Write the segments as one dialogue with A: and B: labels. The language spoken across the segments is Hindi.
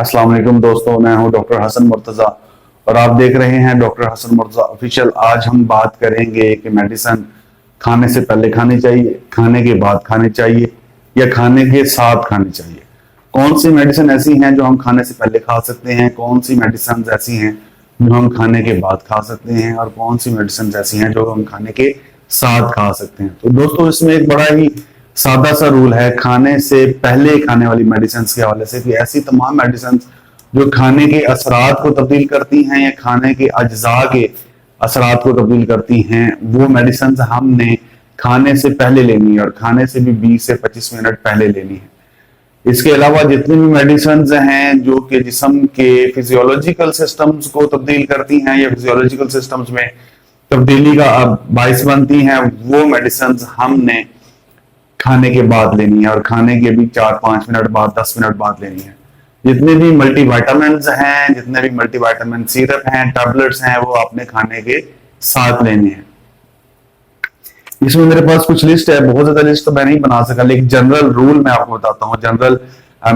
A: अस्सलाम वालेकुम दोस्तों, मैं हूं डॉक्टर हसन मुर्तजा और आप देख रहे हैं डॉक्टर हसन मुर्तजा ऑफिशियल। आज हम बात करेंगे कि मेडिसिन खाने से पहले खानी चाहिए, खाने के बाद खानी चाहिए या खाने के साथ खानी चाहिए। कौन सी मेडिसिन ऐसी हैं जो हम खाने से पहले खा सकते हैं, कौन सी मेडिसिन ऐसी हैं जो हम खाने के बाद खा सकते हैं और कौन सी मेडिसिन ऐसी हैं जो हम खाने के साथ खा सकते हैं। तो दोस्तों इसमें एक बड़ा ही सादा सा रूल है खाने से पहले खाने वाली मेडिसिन के हवाले से कि ऐसी तमाम मेडिसिन जो खाने के असरात को तब्दील करती हैं या खाने के अज्जा के असरात को तब्दील करती हैं, वो मेडिसिन हमने खाने से पहले लेनी है और खाने से भी 20 से 25 मिनट पहले लेनी है। इसके अलावा जितनी भी मेडिसिन हैं जो कि जिस्म के फिजियोलॉजिकल सिस्टम्स को तब्दील करती हैं या फिजियोलॉजिकल सिस्टम्स में तब्दीली का बायस बनती हैं, वो मेडिसिन हमने खाने के बाद लेनी है और खाने के भी 4-5 मिनट बाद 10 मिनट बाद लेनी है। जितने भी मल्टीविटामिन हैं, जितने भी मल्टीविटामिन सिरप हैं, टैबलेट्स हैं, वो आपने खाने के साथ लेने हैं। इसमें मेरे पास कुछ लिस्ट है, बहुत ज्यादा लिस्ट तो मैं नहीं बना सका, लेकिन जनरल रूल मैं आपको बताता हूँ, जनरल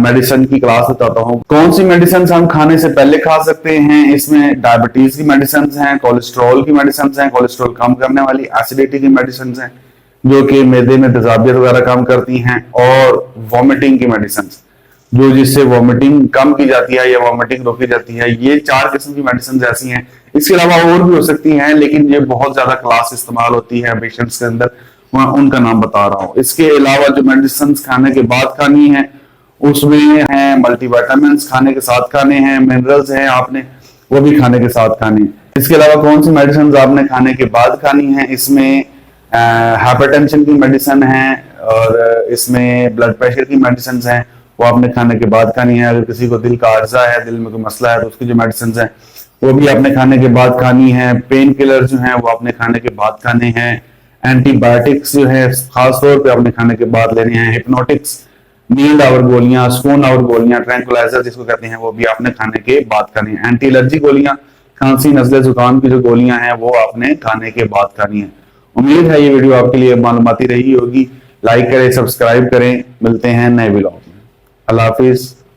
A: मेडिसिन की क्लास बताता हूँ। कौन सी मेडिसिन हम खाने से पहले खा सकते हैं। इसमें डायबिटीज की मेडिसिन हैं, कोलेस्ट्रॉल की मेडिसिन हैं, कोलेस्ट्रॉल कम करने वाली, एसिडिटी की मेडिसिन हैं जो कि मैदे में तेजाबियत वगैरह कम करती हैं, और वॉमिटिंग की मेडिसिन जो जिससे वॉमिटिंग कम की जाती है या वॉमिटिंग रोकी जाती है। ये 4 किस्म की मेडिसिन ऐसी हैं। इसके अलावा और भी हो सकती हैं, लेकिन ये बहुत ज्यादा क्लास इस्तेमाल होती है पेशेंट्स के अंदर, मैं उनका नाम बता रहा हूँ। इसके अलावा जो मेडिसिन खाने के बाद खानी है उसमें है मल्टीविटामिन खाने के साथ खाने हैं, मिनरल्स हैं आपने वो भी खाने के साथ खाने हैं। इसके अलावा कौन सी मेडिसिन आपने खाने के बाद खानी है, इसमें हाइपरटेंशन की मेडिसिन है और इसमें ब्लड प्रेशर की मेडिसिन हैं, वो आपने खाने के बाद खानी है। अगर किसी को दिल का अर्जा है, दिल में कोई मसला है, तो उसकी जो मेडिसिन है वो भी आपने खाने के बाद खानी है। पेन किलर जो है वो आपने खाने के बाद खाने हैं। एंटीबायोटिक्स जो है खास तौर पे आपने खाने के बाद लेने हैं। हिप्नोटिक्स, नींद आवर गोलियां, स्पून आवर गोलियां, ट्रैंकुलाइजर जिसको कहते हैं, वो भी आपने खाने के बाद खानी है। एंटी एलर्जी गोलियां, खांसी नजले जुकाम की जो गोलियां हैं वो आपने खाने के बाद खानी है। उम्मीद है ये वीडियो आपके लिए मालूमाती रही होगी। लाइक करें, सब्सक्राइब करें। मिलते हैं नए व्लॉग में। अल्लाह हाफिज।